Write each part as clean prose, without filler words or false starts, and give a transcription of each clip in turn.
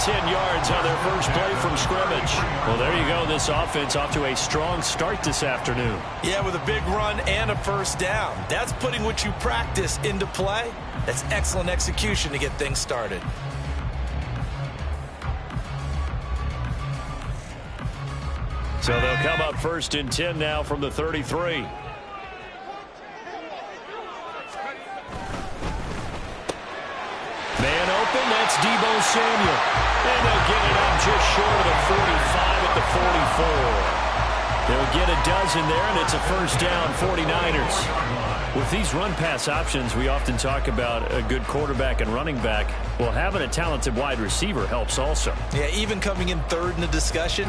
10 yards on their first play from scrimmage. Well, there you go. This offense off to a strong start this afternoon. Yeah, with a big run and a first down. That's putting what you practice into play. That's excellent execution to get things started. So they'll come up 1st and 10 now from the 33. Man open, that's Deebo Samuel. And they'll get it up just short of the 45 at the 44. They'll get a dozen there, and it's a first down, 49ers. With these run-pass options, we often talk about a good quarterback and running back. Well, having a talented wide receiver helps also. Yeah, even coming in third in the discussion,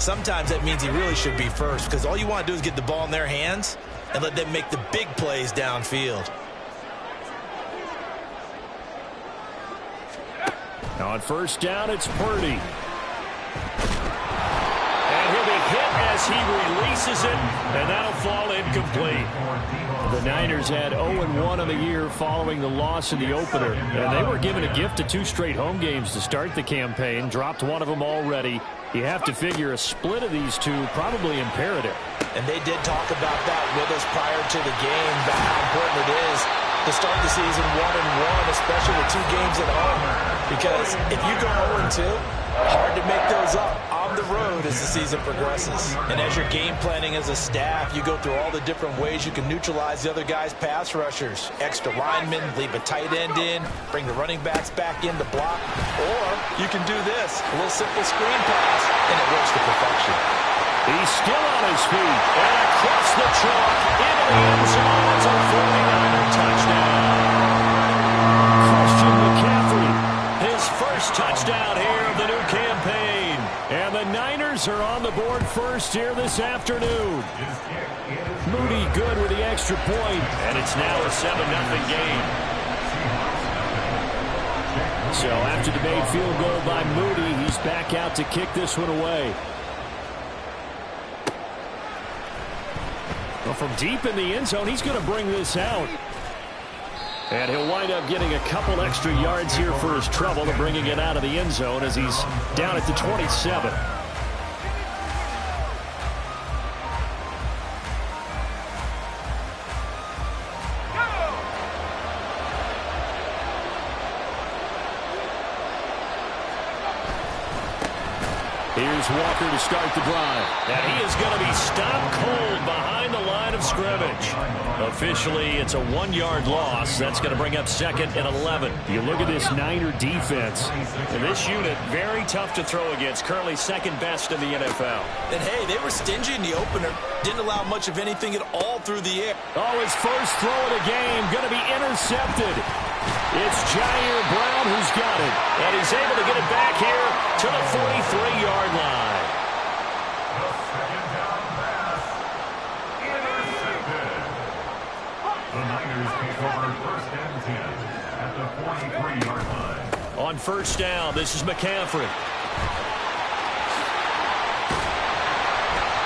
sometimes that means he really should be first, because all you want to do is get the ball in their hands and let them make the big plays downfield. Now on first down, it's Purdy. And he'll be hit as he releases it, and that'll fall incomplete. The Niners had 0-1 on the year following the loss in the opener, and they were given a gift of 2 straight home games to start the campaign. Dropped one of them already. You have to figure a split of these two probably imperative. And they did talk about that with us prior to the game, about how important it is to start the season 1-1, especially with 2 games at home. Because if you go 0-2, hard to make those up on the road as the season progresses. And as you're game planning as a staff, you go through all the different ways you can neutralize the other guy's pass rushers. Extra linemen, leave a tight end in, bring the running backs back in to block. Or you can do this, a little simple screen pass, and it works to perfection. He's still on his feet, and across the chalk, into the end zone. It's a 49er touchdown. Christian McCaffrey, his first touchdown here of the new campaign. And the Niners are on the board first here this afternoon. Moody good with the extra point, and it's now a 7-0 game. So after the made field goal by Moody, he's back out to kick this one away. Well, from deep in the end zone, he's going to bring this out. And he'll wind up getting a couple extra yards here for his trouble to bringing it out of the end zone as he's down at the 27. Here's Walker to start the drive. And he is going to be stopped cold behind the line of scrimmage. Officially, it's a 1-yard loss. That's going to bring up 2nd and 11. You look at this Niner defense. And this unit, very tough to throw against. Currently 2nd best in the NFL. And hey, they were stingy in the opener. Didn't allow much of anything at all through the air. Oh, his first throw of the game going to be intercepted. It's Jair Brown who's got it. And he's able to get it back here to the 43-yard line. The Niners take over 1st and 10 at the 43-yard line. On first down, this is McCaffrey.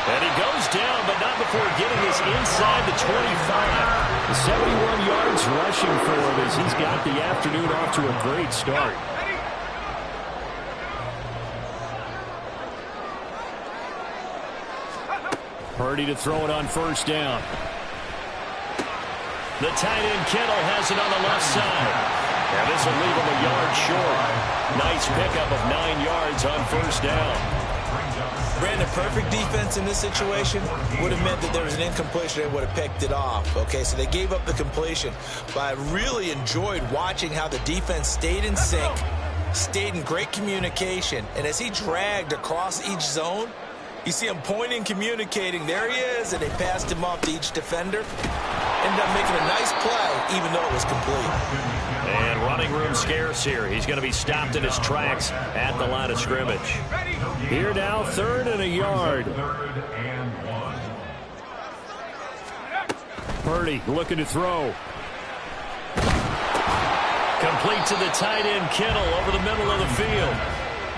And he goes down, but not before getting this inside the 25. 71 yards rushing for him as he's got the afternoon off to a great start. Purdy to throw it on first down. The tight end Kittle has it on the left side. And this will leave him a yard short. Nice pickup of 9 yards on first down. Brandon, perfect defense in this situation would have meant that there was an incompletion. They would have picked it off. Okay, so they gave up the completion. But I really enjoyed watching how the defense stayed in sync, stayed in great communication. And as he dragged across each zone, you see him pointing, communicating. There he is, and they passed him off to each defender. Ended up making a nice play, even though it was complete. And running room scarce here. He's going to be stopped in his tracks at the line of scrimmage. Here now, 3rd and a yard. Purdy looking to throw. Complete to the tight end Kittle over the middle of the field.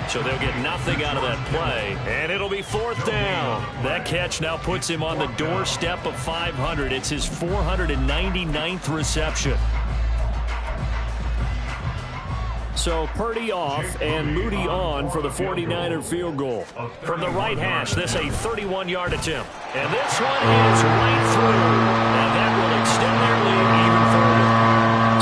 So they'll get nothing out of that play. And it'll be 4th down. That catch now puts him on the doorstep of 500. It's his 499th reception. So Purdy off and Moody on for the 49er field goal. From the right hash, this a 31-yard attempt. And this one is right through. And that will extend their lead even further.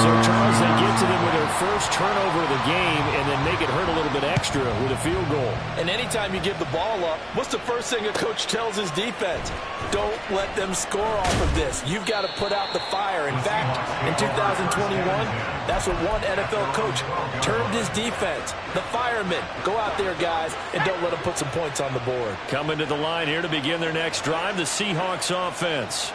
So, Charles, they get to them with their first turnover of the game and then make it hurt a little bit extra with a field goal. And anytime you give the ball up, what's the first thing a coach tells his defense? Don't let them score off of this. You've got to put out the fire. In fact, in 2021, that's what one NFL coach termed his defense. The firemen. Go out there, guys, and don't let them put some points on the board. Coming to the line here to begin their next drive, the Seahawks offense.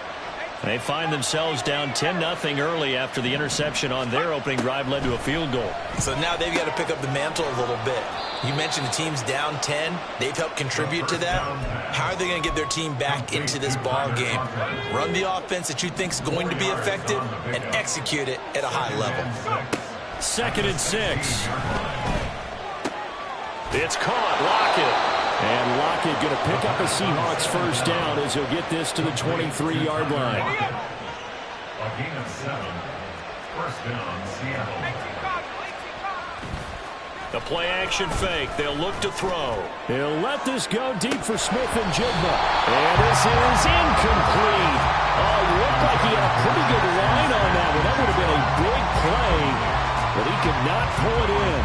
They find themselves down 10-0 early after the interception on their opening drive led to a field goal. So now they've got to pick up the mantle a little bit. You mentioned the team's down 10. They've helped contribute to that. How are they going to get their team back into this ball game? Run the offense that you think is going to be effective and execute it at a high level. 2nd and 6. It's caught. Lockett. And Lockett going to pick up a Seahawks first down as he'll get this to the 23-yard line. A gain of 7. First down, Seattle. The play-action fake. They'll look to throw. He'll let this go deep for Smith and Jigma. And this is incomplete. Oh, looked like he had a pretty good line on that one. That would have been a big play, but he could not pull it in.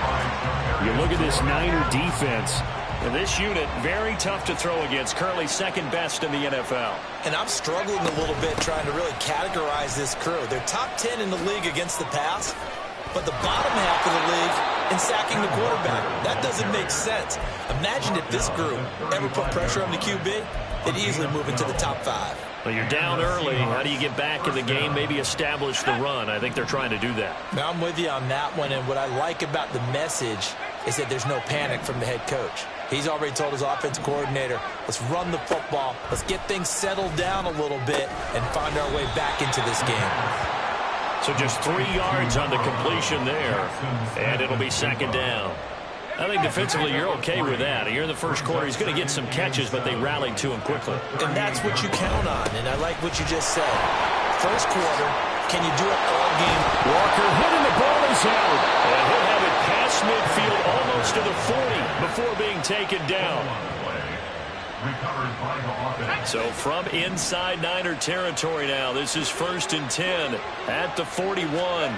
You look at this Niner defense. And this unit, very tough to throw against. Currently second best in the NFL. And I'm struggling a little bit trying to really categorize this crew. They're top 10 in the league against the pass, but the bottom half of the league in sacking the quarterback. That doesn't make sense. Imagine if this group ever put pressure on the QB, they'd easily move into the top 5. Well, you're down early. How do you get back in the game, maybe establish the run? I think they're trying to do that. Now, I'm with you on that one, and what I like about the message is that there's no panic from the head coach. He's already told his offense coordinator, let's run the football, let's get things settled down a little bit and find our way back into this game. So just 3 yards on the completion there, and it'll be second down. I think defensively you're okay with that. You're in the first quarter. He's going to get some catches, but they rallied to him quickly. And that's what you count on, and I like what you just said. First quarter, can you do it all game? Walker hitting the ball is out. And he'll have it past midfield almost to the 40 before being taken down. So from inside Niner territory now, this is 1st and 10 at the 41.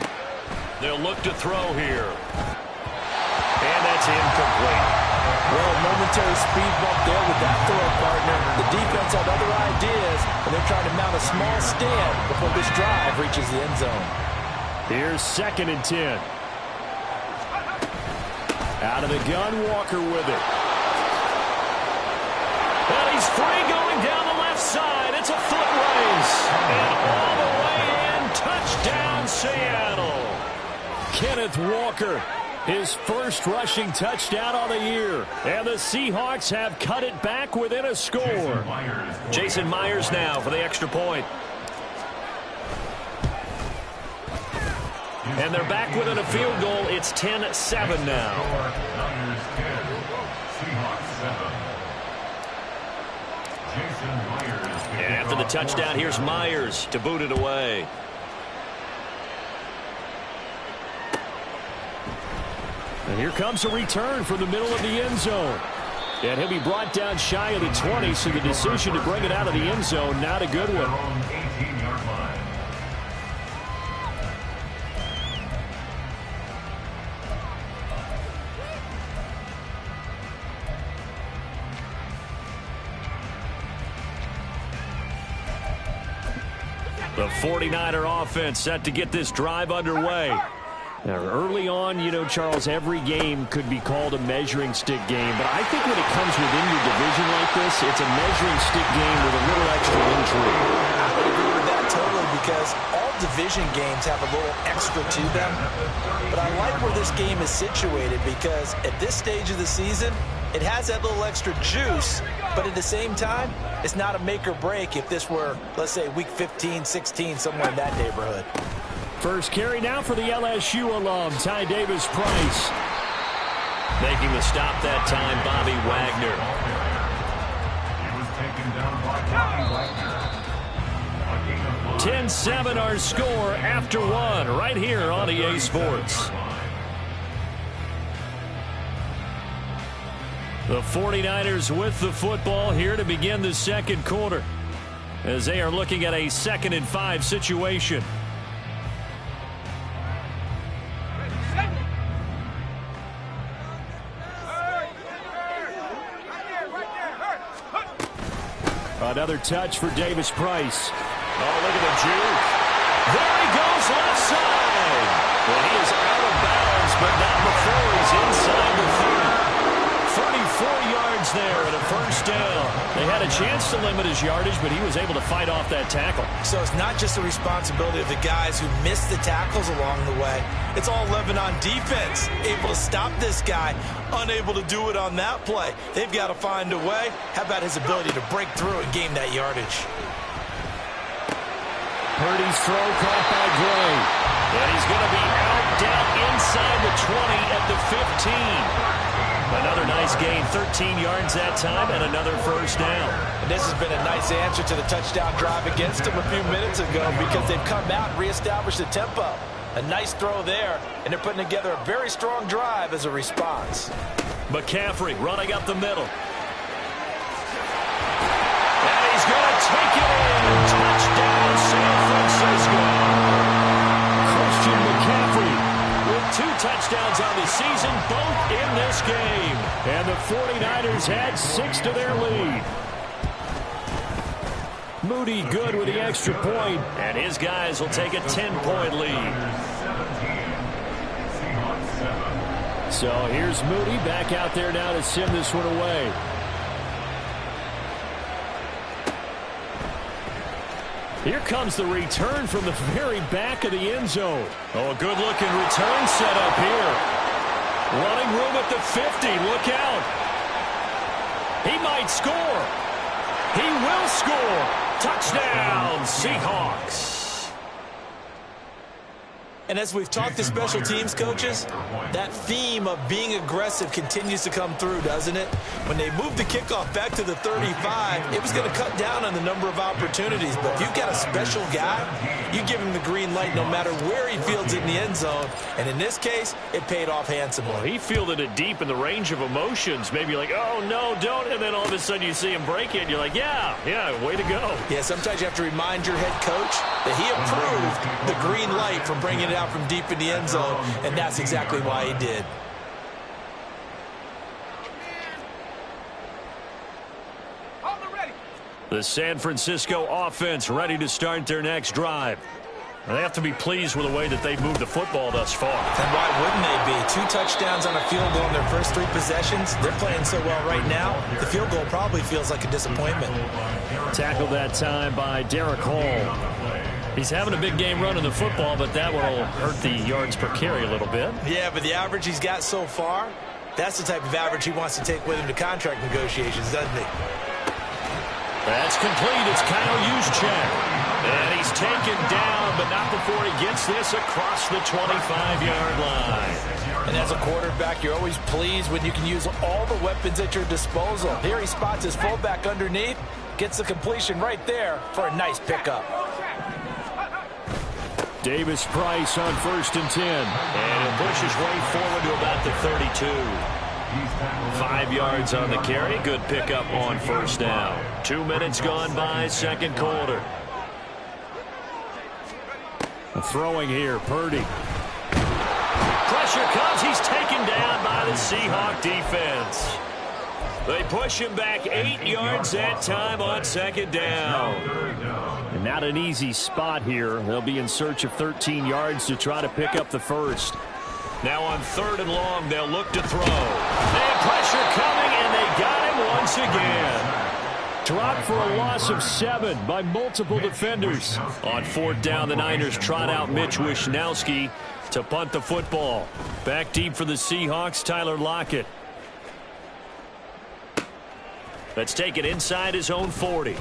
They'll look to throw here. And that's incomplete. Well, a momentary speed bump there with that throw, partner. The defense had other ideas, and they're trying to mount a small stand before this drive reaches the end zone. Here's 2nd and 10. Out of the gun, Walker with it. And he's free going down the left side. It's a foot race. And all the way in, touchdown Seattle. Kenneth Walker, his first rushing touchdown on the year. And the Seahawks have cut it back within a score. Jason Myers now for the extra point. And they're back within a field goal. It's 10-7 now. And after the touchdown, here's Myers to boot it away. And here comes a return from the middle of the end zone. And he'll be brought down shy of the 20, so the decision to bring it out of the end zone, not a good one. The 49er offense set to get this drive underway. Now, early on, you know, Charles, every game could be called a measuring stick game. But I think when it comes within your division like this, it's a measuring stick game with a little extra intrigue. I would agree with that totally because all division games have a little extra to them. But I like where this game is situated because at this stage of the season, it has that little extra juice, but at the same time, it's not a make or break if this were, let's say, week 15, 16, somewhere in that neighborhood. First carry now for the LSU alum, Ty Davis-Price. Making the stop that time, Bobby Wagner. He was taken down by Bobby Wagner. 10-7 our score after one, right here on EA Sports. The 49ers with the football here to begin the second quarter, as they are looking at a 2nd and 5 situation. Another touch for Davis Price. Oh, look at the juke. There he goes, left side. Well, he is out of bounds, but not before he's inside the 30. 34 yards there and a first down. They had a chance to limit his yardage, but he was able to fight off that tackle. So it's not just the responsibility of the guys who missed the tackles along the way. It's all Levin on defense, able to stop this guy, unable to do it on that play. They've got to find a way. How about his ability to break through and gain that yardage? Purdy's throw caught by Gray. And he's going to be out down inside the 20 at the 15. Another nice gain, 13 yards that time, and another first down. And this has been a nice answer to the touchdown drive against them a few minutes ago, because they've come out and reestablished the tempo. A nice throw there, and they're putting together a very strong drive as a response. McCaffrey running up the middle. And he's going to take it in. Touchdown, San Francisco. Christian McCaffrey with 2 touchdowns on the season, both in this game. And the 49ers had 6 to their lead. Moody good with the extra point, and his guys will take a 10-point lead. So here's Moody back out there now to send this one away. Here comes the return from the very back of the end zone. Oh, a good-looking return set up here. Running room at the 50. Look out. He might score. He will score. Touchdown, Seahawks. And as we've talked to special teams coaches, that theme of being aggressive continues to come through, doesn't it? When they moved the kickoff back to the 35, it was going to cut down on the number of opportunities. But if you've got a special guy, you give him the green light no matter where he fields it in the end zone. And in this case, it paid off handsomely. Well, he fielded it deep in the range of emotions. Maybe like, oh, no, don't. And then all of a sudden you see him break it, and you're like, yeah, way to go. Yeah, sometimes you have to remind your head coach that he approved the green light for bringing it out from deep in the end zone, and that's exactly why he did. The San Francisco offense ready to start their next drive. They have to be pleased with the way that they've moved the football thus far. And why wouldn't they be? 2 touchdowns on a field goal in their first 3 possessions. They're playing so well right now, the field goal probably feels like a disappointment. Tackled that time by Derek Hall. He's having a big game running the football, but that will hurt the yards per carry a little bit. Yeah, but the average he's got so far, that's the type of average he wants to take with him to contract negotiations, doesn't he? That's complete. It's Kyle Juszczyk. And he's taken down, but not before he gets this across the 25-yard line. And as a quarterback, you're always pleased when you can use all the weapons at your disposal. Here he spots his fullback underneath, gets the completion right there for a nice pickup. Davis Price on 1st and 10. And he'll push his way forward to about the 32. 5 yards on the carry. Good pickup on first down. 2 minutes gone by, second quarter. Throwing here, Purdy. Pressure comes. He's taken down by the Seahawk defense. They push him back 8 yards that time on 2nd down. And not an easy spot here. They'll be in search of 13 yards to try to pick up the first. Now on 3rd and long, they'll look to throw. And pressure coming, and they got him once again. Dropped for a loss of 7 by multiple defenders. On 4th down, the Niners trot out Mitch Wishnowsky to punt the football. Back deep for the Seahawks, Tyler Lockett. Let's take it inside his own 40.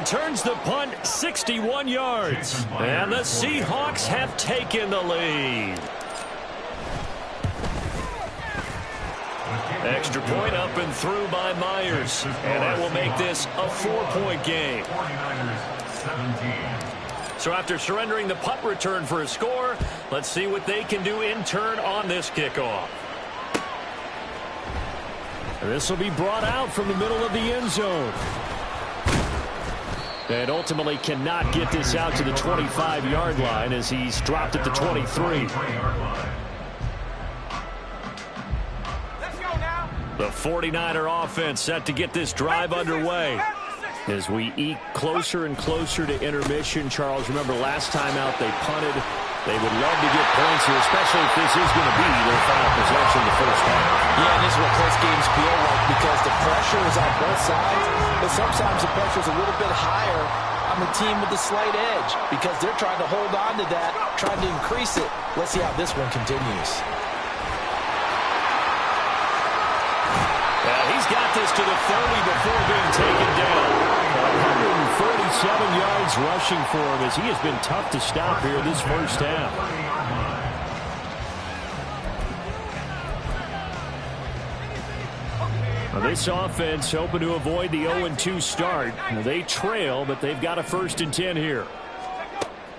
Returns the punt 61 yards. And the Seahawks have taken the lead. Extra point up and through by Myers. And that will make this a 4-point game. 49ers 17. So after surrendering the punt return for a score, let's see what they can do in turn on this kickoff. This will be brought out from the middle of the end zone. And ultimately cannot get this out to the 25-yard line as he's dropped at the 23. The 49er offense set to get this drive underway. As we eke closer and closer to intermission, Charles, remember last time out they punted. They would love to get points here, especially if this is going to be their final possession in the first half. Yeah, and this is what close games feel like because the pressure is on both sides, but sometimes the pressure is a little bit higher on the team with the slight edge because they're trying to hold on to that, trying to increase it. Let's see how this one continues. He's got this to the 30 before being taken down. 147 yards rushing for him as he has been tough to stop here this first half. Now this offense hoping to avoid the 0-2 start. Now they trail, but they've got a 1st and 10 here.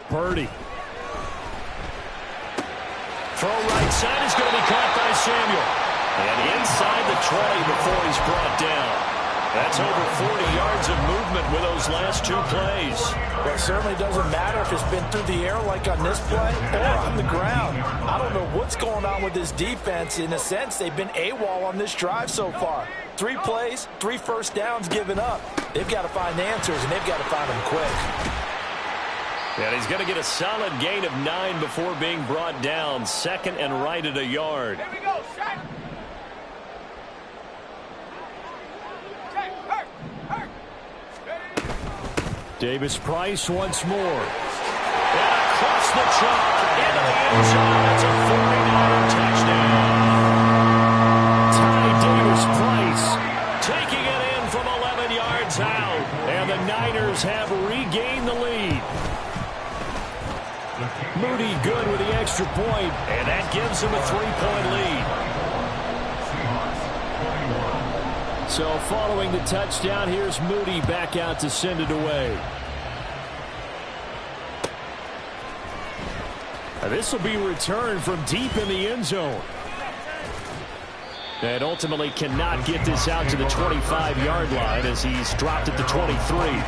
Purdy. Throw right side is going to be caught by Samuel. And inside the 20 before he's brought down. That's over 40 yards of movement with those last 2 plays. Well, it certainly doesn't matter if it's been through the air like on this play or on the ground. I don't know what's going on with this defense. In a sense, they've been AWOL on this drive so far. 3 plays, 3 first downs given up. They've got to find answers, and they've got to find them quick. And he's going to get a solid gain of 9 before being brought down. 2nd and right at a yard. Here we go, Shaq. Davis Price once more. And across the chalk into the end zone. That's a 49er touchdown. Ty Davis Price taking it in from 11 yards out. And the Niners have regained the lead. Moody good with the extra point, and that gives him a 3-point lead. So following the touchdown, here's Moody back out to send it away. This will be returned from deep in the end zone. And ultimately cannot get this out to the 25-yard line as he's dropped at the 23.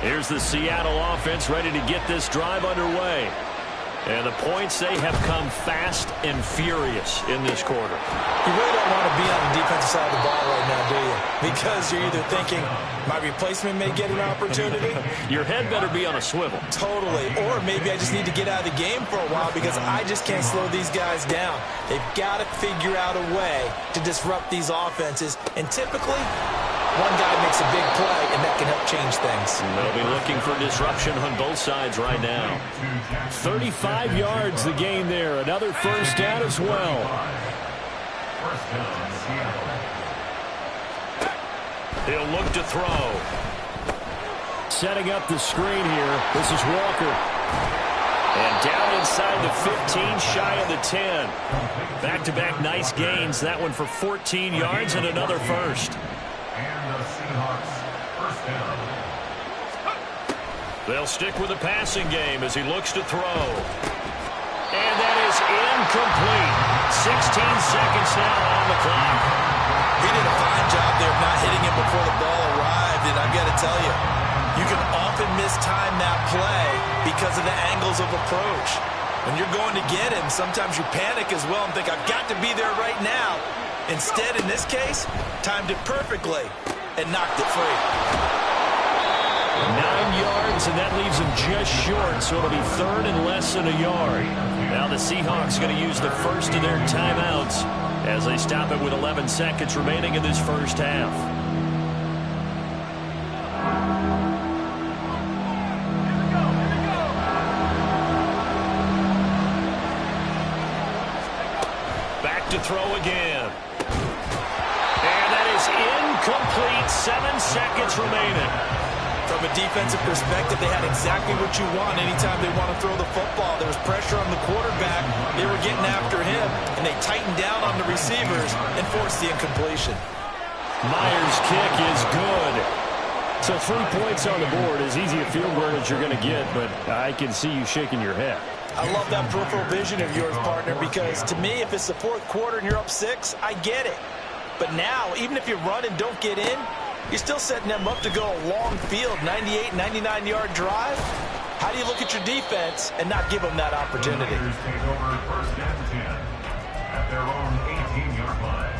Here's the Seattle offense ready to get this drive underway. And the points, they have come fast and furious in this quarter. You really don't want to be on the defensive side of the ball right now, do you? Because you're either thinking, my replacement may get an opportunity. Your head better be on a swivel. Totally. Or maybe I just need to get out of the game for a while because I just can't slow these guys down. They've got to figure out a way to disrupt these offenses. And typically, one guy makes a big play, and that can help change things. They'll be looking for disruption on both sides right now. 35 yards the gain there. Another first down as well. He'll look to throw. Setting up the screen here. This is Walker. And down inside the 15, shy of the 10. Back-to-back nice gains. That one for 14 yards and another first. And the Seahawks first down. They'll stick with the passing game as he looks to throw. And that is incomplete. 16 seconds now on the clock. He did a fine job there of not hitting him before the ball arrived, and I've got to tell you, you can often mistime that play because of the angles of approach. When you're going to get him, sometimes you panic as well and think, I've got to be there right now. Instead, in this case, timed it perfectly and knocked it free. 9 yards, and that leaves him just short, so it'll be 3rd and less than a yard. Now the Seahawks going to use the first of their timeouts as they stop it with 11 seconds remaining in this first half. Back to throw again. And that is incomplete. 7 seconds remaining. From a defensive perspective, they had exactly what you want anytime they want to throw the football. There was pressure on the quarterback. They were getting after him, and they tightened down on the receivers and forced the incompletion. Myers' kick is good. So 3 points on the board, as easy a field goal as you're going to get, but I can see you shaking your head. I love that peripheral vision of yours, partner, because to me, if it's the fourth quarter and you're up 6, I get it. But now, even if you run and don't get in, you're still setting them up to go a long field, 98, 99-yard drive. How do you look at your defense and not give them that opportunity? Take over first and 10 at their own 18-yard line.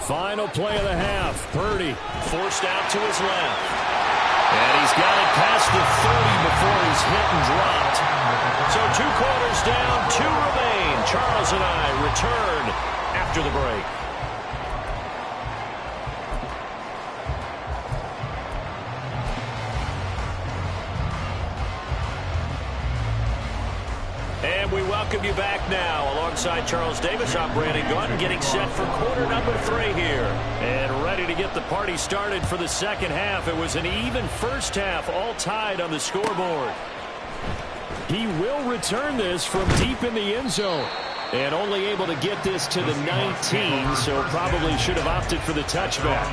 Final play of the half. Purdy forced out to his left. And he's got it past the 30 before he's hit and dropped. So 2 quarters down, 2 remain. Charles and I return after the break. And we welcome you back now. Alongside Charles Davis, I'm Brandon Gordon, getting set for quarter number 3 here. And ready to get the party started for the second half. It was an even first half, all tied on the scoreboard. He will return this from deep in the end zone. And only able to get this to the 19, so probably should have opted for the touchback.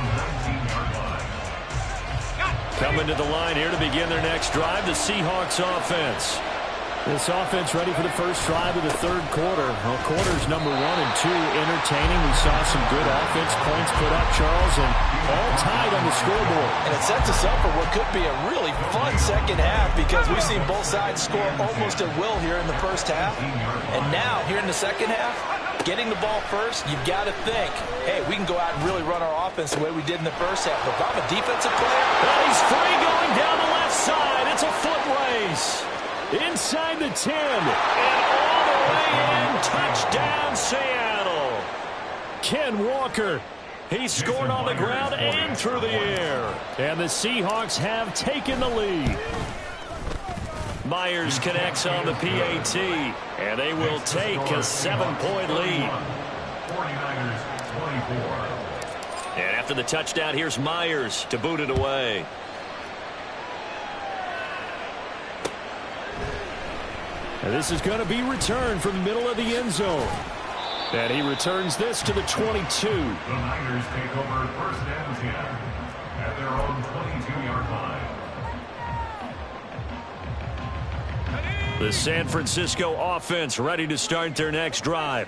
Coming to the line here to begin their next drive, the Seahawks offense. This offense ready for the first drive of the third quarter. Well, quarters number 1 and 2 entertaining. We saw some good offense points put up, Charles, and all tied on the scoreboard. And it sets us up for what could be a really fun second half because we've seen both sides score almost at will here in the first half. And now, here in the second half, getting the ball first, you've got to think, hey, we can go out and really run our offense the way we did in the first half. But if I'm a defensive player, well, he's free going down the left side. It's a foot race. Inside the 10, and all the way in, touchdown Seattle. Ken Walker, he scored on the ground and through the air. And the Seahawks have taken the lead. Myers connects on the PAT, and they will take a 7-point lead. 49ers 24. And after the touchdown, here's Myers to boot it away. And this is going to be returned from the middle of the end zone. And he returns this to the 22. The Niners take over first and 10 at their own 22-yard line. The San Francisco offense ready to start their next drive.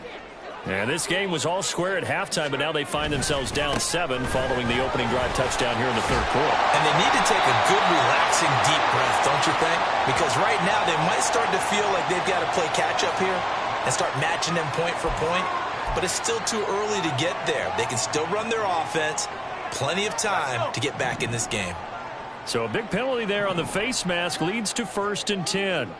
And this game was all square at halftime, but now they find themselves down 7 following the opening drive touchdown here in the third quarter. And they need to take a good, relaxing, deep breath, don't you think? Because right now they might start to feel like they've got to play catch-up here and start matching them point for point. But it's still too early to get there. They can still run their offense. Plenty of time to get back in this game. So a big penalty there on the face mask leads to 1st and 10.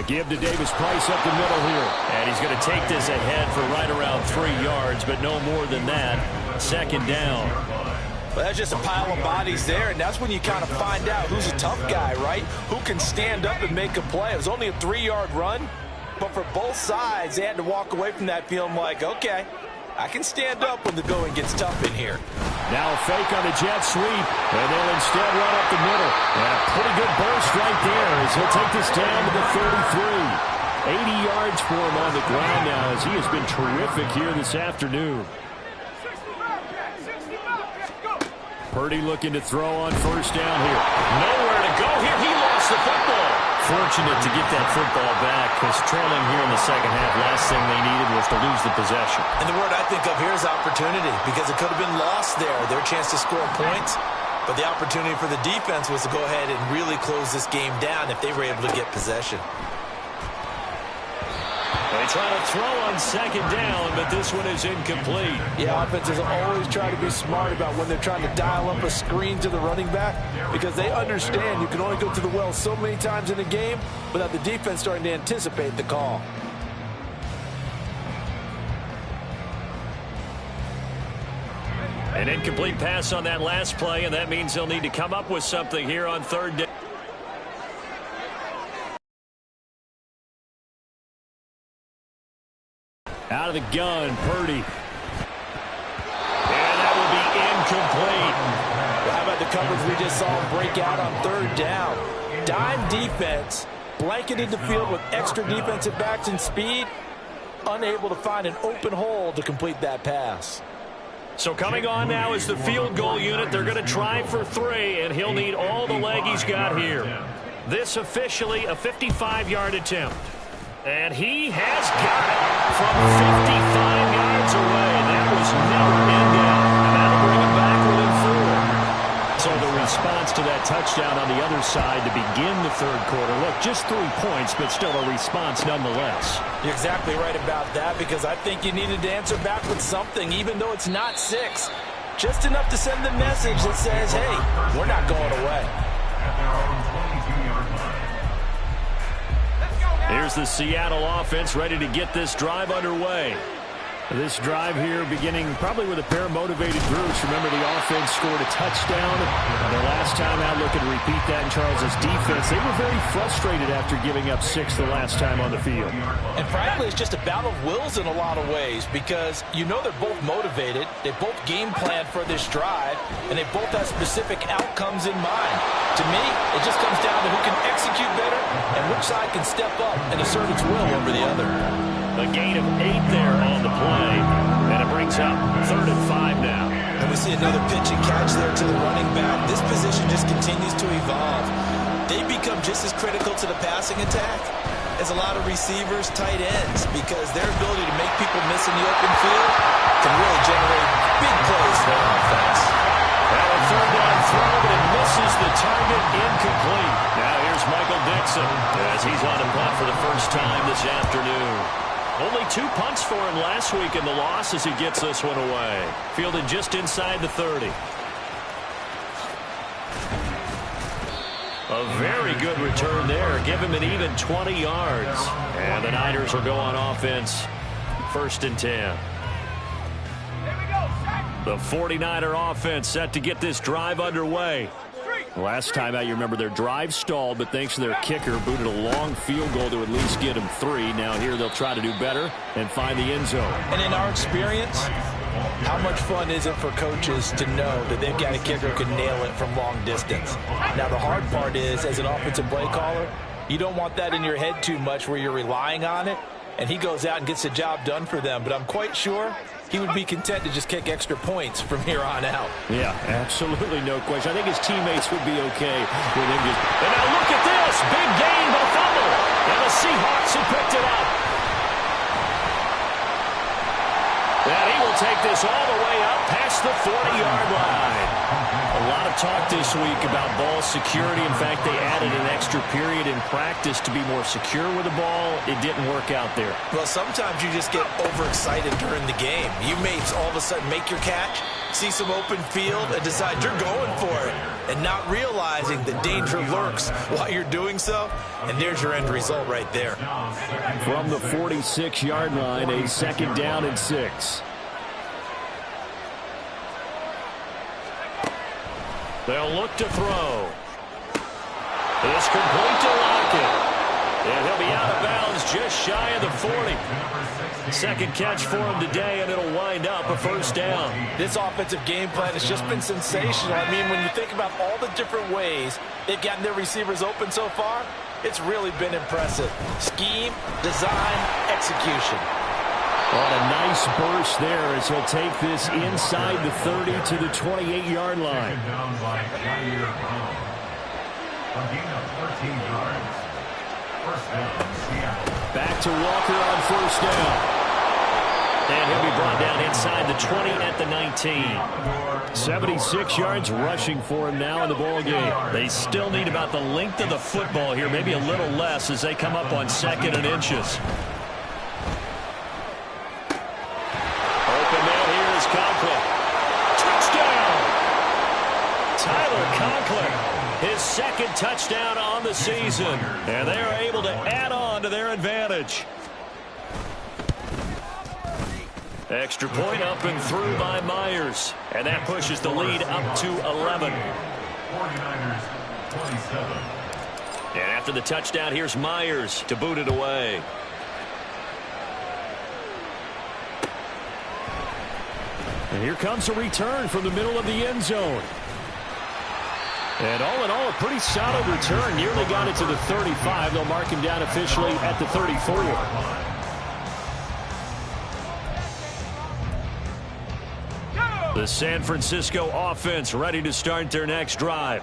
Give to Davis Price up the middle here. And he's going to take this ahead for right around 3 yards, but no more than that. 2nd down. Well, that's just a pile of bodies there, and that's when you kind of find out who's a tough guy, right? Who can stand up and make a play. It was only a 3-yard run, but for both sides, they had to walk away from that feeling like, okay, I can stand up when the going gets tough in here. Now a fake on the jet sweep, and they'll instead run up the middle. And a pretty good burst right there as he'll take this down to the 33. 80 yards for him on the ground now as he has been terrific here this afternoon. Purdy looking to throw on 1st down here. Nowhere to go here. He lost the football. Fortunate to get that football back because trailing here in the second half, last thing they needed was to lose the possession. And the word I think of here is opportunity because it could have been lost there, their chance to score points. But the opportunity for the defense was to go ahead and really close this game down if they were able to get possession. Well, They try to throw on second down, but this one is incomplete. Yeah, offenses always try to be smart about when they're trying to dial up a screen to the running back because they understand you can only go to the well so many times in a game without the defense starting to anticipate the call. An incomplete pass on that last play, and that means they'll need to come up with something here on third down. Out of the gun, Purdy. And that will be incomplete. Well, how about the coverage we just saw break out on third down? Dime defense, blanketed the field with extra defensive backs and speed, unable to find an open hole to complete that pass. So coming on now is the field goal unit. They're going to try for 3, and he'll need all the leg he's got here. This officially a 55-yard attempt. And he has got it from 55 yards away. That was never in down. And that'll bring him back within 4. So the response to that touchdown on the other side to begin the third quarter. Look, just 3 points, but still a response nonetheless. You're exactly right about that because I think you needed to answer back with something, even though it's not 6. Just enough to send the message that says, hey, we're not going away. Here's the Seattle offense ready to get this drive underway. This drive here beginning probably with a pair of motivated groups. Remember, the offense scored a touchdown. Their last time out, looking to repeat that in Charles's defense. They were very frustrated after giving up 6 the last time on the field. And frankly, it's just a battle of wills in a lot of ways because you know they're both motivated. They both game plan for this drive, and they both have specific outcomes in mind. To me, it just comes down to who can execute better and which side can step up and assert its will over the other. A gain of 8 there on the play, and it brings up 3rd and 5 now. And we see another pitch and catch there to the running back. This position just continues to evolve. They become just as critical to the passing attack as a lot of receivers, tight ends, because their ability to make people miss in the open field can really generate big plays for an offense. And a 3rd down throw, but it misses the target, incomplete. Now here's Michael Dixon as he's on the punt for the first time this afternoon. Only 2 punts for him last week in the loss as he gets this one away. Fielded just inside the 30. A very good return there. Give him an even 20 yards. And the Niners will go on offense. 1st and 10. The 49er offense set to get this drive underway. Last time out, you remember their drive stalled, but thanks to their kicker, booted a long field goal to at least get them 3. Now here they'll try to do better and find the end zone. And in our experience, how much fun is it for coaches to know that they've got a kicker who can nail it from long distance? Now the hard part is, as an offensive play caller, you don't want that in your head too much where you're relying on it, and he goes out and gets the job done for them. But I'm quite sure he would be content to just kick extra points from here on out. Yeah, absolutely no question. I think his teammates would be okay with him just... And now look at this! Big gain, but a fumble! And the Seahawks have picked it up. And he will take this all the way up past the 40-yard line. A lot of talk this week about ball security. In fact, they added an extra period in practice to be more secure with the ball. It didn't work out there. Well, sometimes you just get overexcited during the game. You may all of a sudden make your catch, see some open field, and decide you're going for it, and not realizing the danger lurks while you're doing so. And there's your end result right there. From the 46-yard line, a 2nd down and 6. They'll look to throw. It's complete to Lockett. And he'll be out of bounds just shy of the 40. 2nd catch for him today, and it'll wind up a 1st down. This offensive game plan has just been sensational. I mean, when you think about all the different ways they've gotten their receivers open so far, it's really been impressive. Scheme, design, execution. What a nice burst there as he'll take this inside the 30 to the 28-yard line. Back to Walker on 1st down. And he'll be brought down inside the 20 at the 19. 76 yards rushing for him now in the ball game. They still need about the length of the football here, maybe a little less as they come up on 2nd and inches. Franklin, his second touchdown on the season. And they are able to add on to their advantage. Extra point up and through by Myers. And that pushes the lead up to 11. 49ers 27. And after the touchdown, here's Myers to boot it away. And here comes a return from the middle of the end zone. And all in all, a pretty solid return. Nearly got it to the 35. They'll mark him down officially at the 34. The San Francisco offense ready to start their next drive.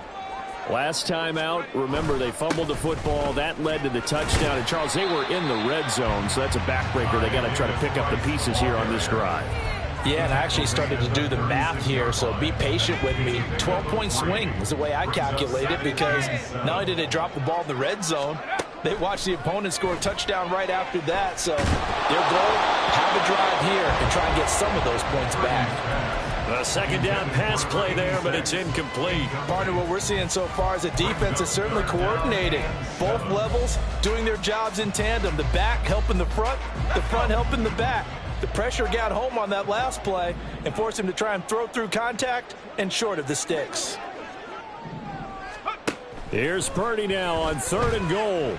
Last time out, remember, they fumbled the football. That led to the touchdown. And, Charles, they were in the red zone, so that's a backbreaker. They got to try to pick up the pieces here on this drive. Yeah, and I actually started to do the math here, so be patient with me. 12-point swing is the way I calculate it, because not only did they drop the ball in the red zone, they watched the opponent score a touchdown right after that. So their goal, have a drive here and try and get some of those points back. A second down pass play there, but it's incomplete. Partner, what we're seeing so far is the defense is certainly coordinating. Both levels doing their jobs in tandem. The back helping the front helping the back. The pressure got home on that last play and forced him to try and throw through contact and short of the sticks. Here's Purdy now on 3rd and goal.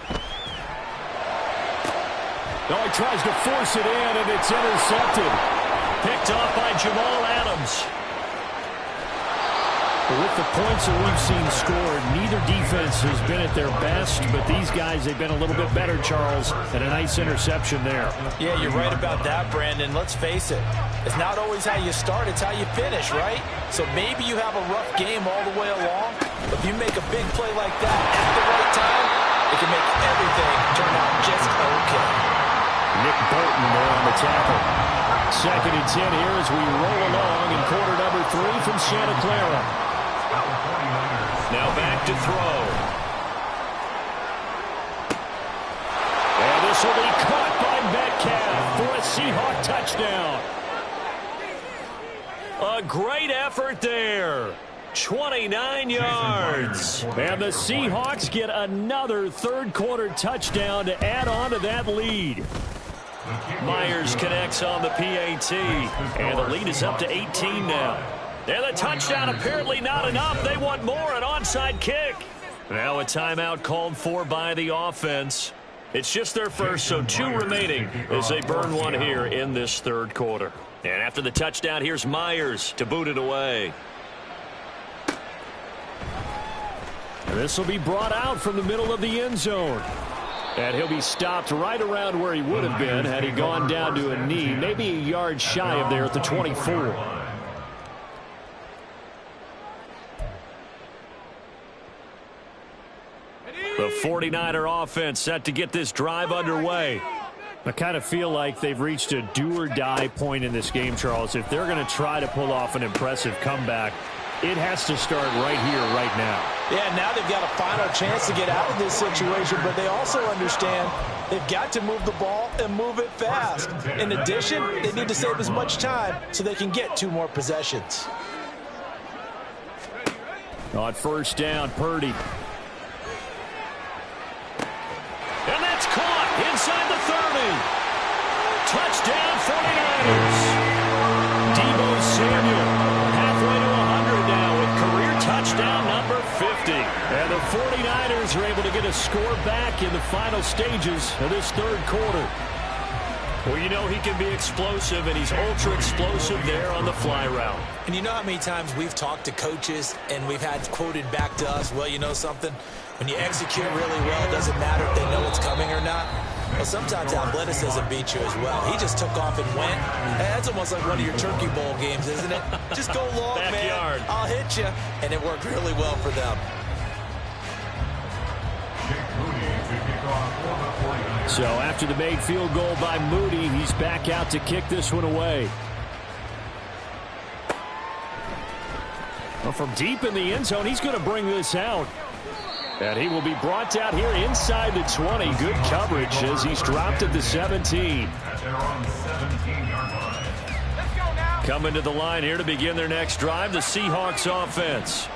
Oh, he tries to force it in, and it's intercepted. Picked off by Jamal Adams. With the points that we've seen scored, neither defense has been at their best, but these guys, they've been a little bit better, Charles, and a nice interception there. Yeah, you're right about that, Brandon. Let's face it. It's not always how you start, it's how you finish, right? So maybe you have a rough game all the way along, but if you make a big play like that at the right time, it can make everything turn out just okay. Nick Bolton there on the tackle. 2nd and 10 here as we roll along in quarter number 3 from Santa Clara. Now back to throw. And this will be caught by Metcalf for a Seahawk touchdown. A great effort there. 29 yards. And the Seahawks get another third-quarter touchdown to add on to that lead. Myers connects on the PAT, and the lead is up to 18 now. And the touchdown apparently not enough. They want more, an onside kick. Now a timeout called for by the offense. It's just their first, so 2 remaining as they burn one here in this third quarter. And after the touchdown, here's Myers to boot it away. And this will be brought out from the middle of the end zone. And he'll be stopped right around where he would have been had he gone down to a knee, maybe a yard shy of there at the 24. The 49er offense set to get this drive underway. I kind of feel like they've reached a do-or-die point in this game, Charles. If they're going to try to pull off an impressive comeback, it has to start right here, right now. Yeah, now they've got a final chance to get out of this situation, but they also understand they've got to move the ball and move it fast. In addition, they need to save as much time so they can get 2 more possessions. On first down, Purdy. And that's caught inside the 30. Touchdown, 49ers. Deebo Samuel halfway to 100 now with career touchdown number 50. And the 49ers are able to get a score back in the final stages of this third quarter. Well, you know he can be explosive, and he's ultra-explosive there on the fly route. And you know how many times we've talked to coaches and we've had quoted back to us, well, you know something? When you execute really well, it doesn't matter if they know it's coming or not. Well, sometimes athleticism beats you as well. He just took off and went. Hey, that's almost like one of your Turkey Bowl games, isn't it? Just go long, Backyard. man. I'll hit you. And it worked really well for them. So after the made field goal by Moody, he's back out to kick this one away. Well, from deep in the end zone, he's going to bring this out. And he will be brought down here inside the 20. Good coverage as he's dropped at the 17. Coming to the line here to begin their next drive, the Seahawks offense.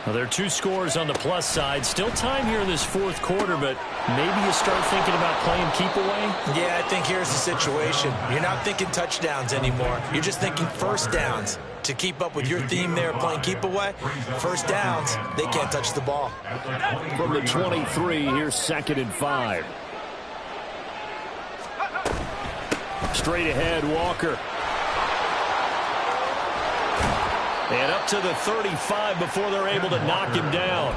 Well, there are two scores on the plus side. Still time here in this fourth quarter, but maybe you start thinking about playing keep away? Yeah, I think here's the situation. You're not thinking touchdowns anymore. You're just thinking first downs. To keep up with your theme there, playing keep away, first downs, they can't touch the ball. From the 23, here's 2nd and 5. Straight ahead, Walker. And up to the 35 before they're able to knock him down.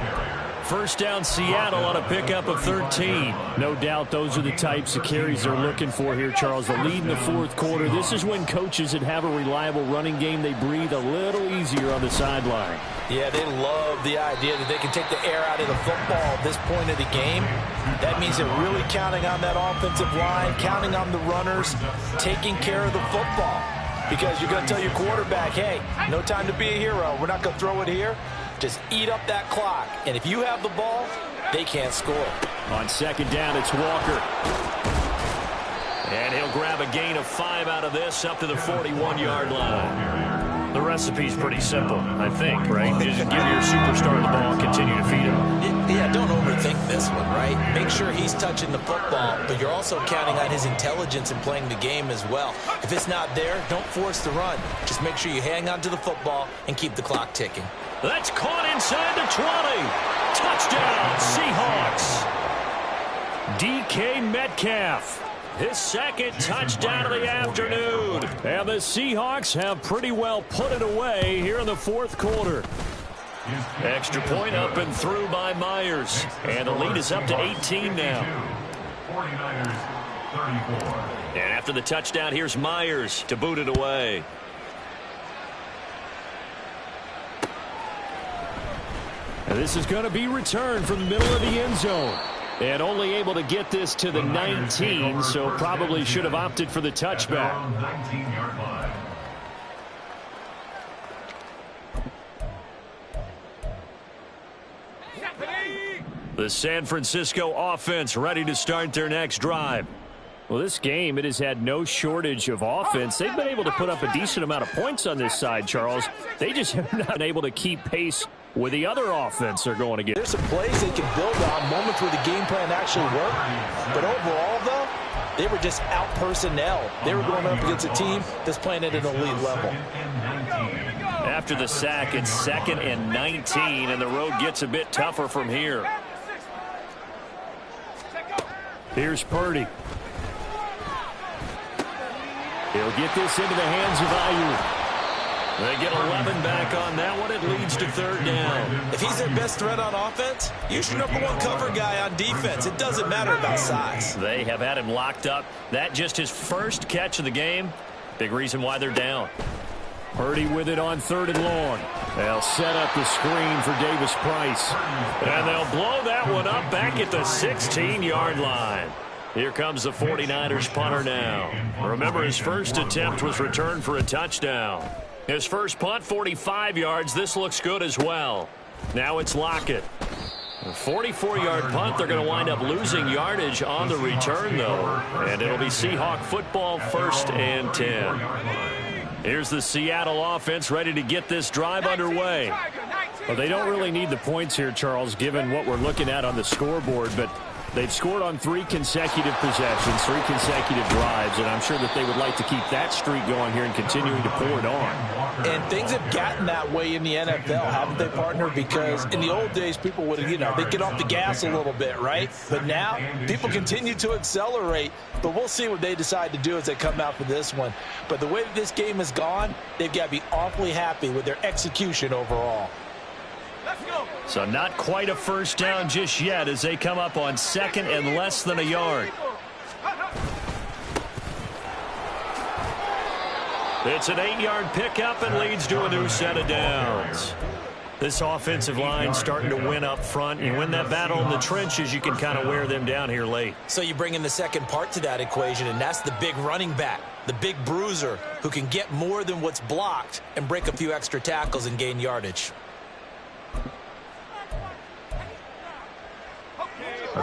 First down, Seattle on a pickup of 13. No doubt those are the types of carries they're looking for here, Charles. The lead in the fourth quarter. This is when coaches that have a reliable running game, they breathe a little easier on the sideline. Yeah, they love the idea that they can take the air out of the football at this point of the game. That means they're really counting on that offensive line, counting on the runners, taking care of the football. Because you're going to tell your quarterback, hey, no time to be a hero. We're not going to throw it here. Just eat up that clock. And if you have the ball, they can't score. On second down, it's Walker. And he'll grab a gain of 5 out of this up to the 41-yard line. The recipe's pretty simple, I think, right? Just give your superstar the ball and continue to feed him. Yeah, don't overthink this one, right? Make sure he's touching the football, but you're also counting on his intelligence in playing the game as well. If it's not there, don't force the run. Just make sure you hang on to the football and keep the clock ticking. That's caught inside the 20. Touchdown, Seahawks. DK Metcalf. His second touchdown of the afternoon. And the Seahawks have pretty well put it away here in the fourth quarter. Extra point up and through by Myers. And the lead is up to 18 now. 49ers, 34. And after the touchdown, here's Myers to boot it away. And this is going to be returned from the middle of the end zone. And only able to get this to the 19, so probably should have opted for the touchback. The San Francisco offense ready to start their next drive. Well, this game, it has had no shortage of offense. They've been able to put up a decent amount of points on this side, Charles. They just have not been able to keep pace with the other offense they're going to get. There's some plays they can build on, moments where the game plan actually worked. But overall, though, they were just out personnel. They were going up against a team that's playing at an elite level. After the sack, it's 2nd and 19, and the road gets a bit tougher from here. Here's Purdy. He'll get this into the hands of Ayuk. They get 11 back on that one. It leads to 3rd down. If he's their best threat on offense, use your #1 cover guy on defense. It doesn't matter about size. They have had him locked up. That just his first catch of the game. Big reason why they're down. Purdy with it on 3rd and long. They'll set up the screen for Davis Price. And they'll blow that one up back at the 16-yard line. Here comes the 49ers punter now. Remember, his first attempt was returned for a touchdown. His first punt, 45 yards. This looks good as well. Now it's Lockett. A 44-yard punt. They're going to wind up losing yardage on the return, though. And it'll be Seahawk football, 1st and 10. Here's the Seattle offense ready to get this drive underway. Well, they don't really need the points here, Charles, given what we're looking at on the scoreboard. But they've scored on 3 consecutive possessions, 3 consecutive drives, and I'm sure that they would like to keep that streak going here and continuing to pour it on. And things have gotten that way in the NFL, haven't they, partner? Because in the old days, people would, they'd get off the gas a little bit, right? But now, people continue to accelerate. But we'll see what they decide to do as they come out for this one. But the way that this game has gone, they've got to be awfully happy with their execution overall. So not quite a first down just yet as they come up on 2nd and less than a yard. It's an 8-yard pickup and leads to a new set of downs. This offensive line starting to win up front. You win that battle in the trenches, you can kind of wear them down here late. So you bring in the second part to that equation, and that's the big running back, the big bruiser, who can get more than what's blocked and break a few extra tackles and gain yardage.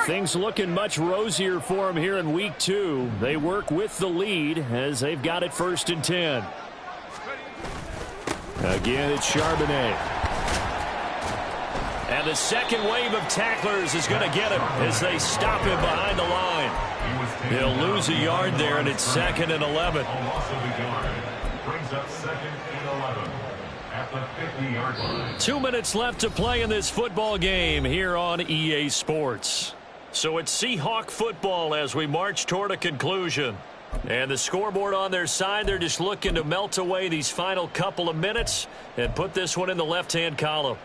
Things looking much rosier for them here in week 2. They work with the lead as they've got it 1st and 10. Again, it's Charbonnet. And the second wave of tacklers is going to get him as they stop him behind the line. He'll lose a yard there, and it's 2nd and 11. A loss of a yard brings up 2nd and 11 at the 50-yard line. 2 minutes left to play in this football game here on EA Sports. So it's Seahawk football as we march toward a conclusion. And the scoreboard on their side, they're just looking to melt away these final couple of minutes and put this one in the left-hand column.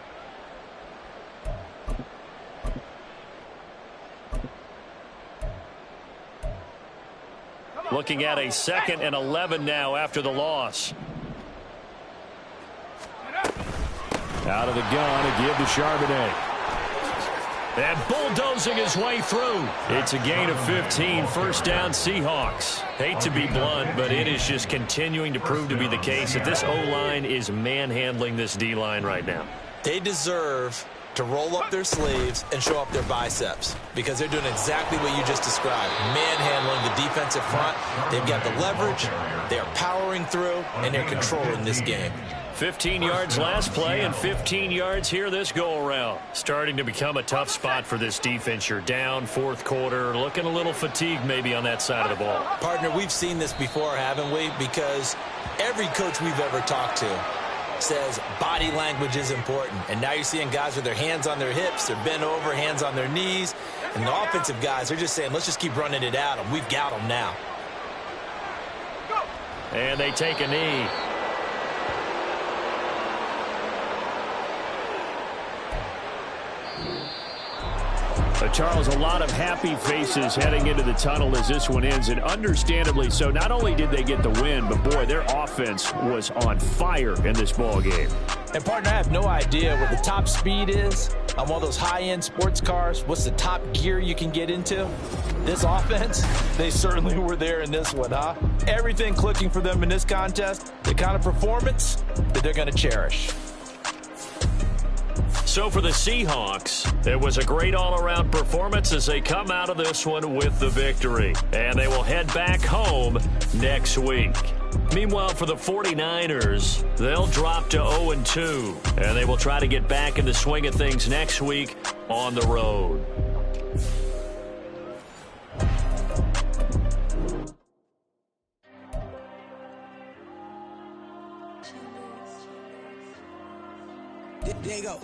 Looking at a 2nd and 11 now after the loss. Out of the gun to give to Charbonnet. And bulldozing his way through. It's a gain of 15, 1st down Seahawks. Hate to be blunt, but it is just continuing to prove to be the case that this O-line is manhandling this D-line right now. They deserve to roll up their sleeves and show up their biceps because they're doing exactly what you just described. Manhandling the defensive front. They've got the leverage. They're powering through, and they're controlling this game. 15 yards last play and 15 yards here this go-around. Starting to become a tough spot for this defense. You're down 4th quarter, looking a little fatigued maybe on that side of the ball. Partner, we've seen this before, haven't we? Because every coach we've ever talked to says body language is important. And now you're seeing guys with their hands on their hips, they're bent over, hands on their knees. And the offensive guys, they're just saying, let's just keep running it at them. We've got them now. And they take a knee. Charles, a lot of happy faces heading into the tunnel as this one ends, and understandably so. Not only did they get the win, but boy, their offense was on fire in this ball game. And partner, I have no idea what the top speed is on one of those high-end sports cars. What's the top gear you can get into? This offense, they certainly were there in this one, huh? Everything clicking for them in this contest, the kind of performance that they're going to cherish. So for the Seahawks, it was a great all-around performance as they come out of this one with the victory. And they will head back home next week. Meanwhile, for the 49ers, they'll drop to 0-2. And they will try to get back in the swing of things next week on the road. There you go.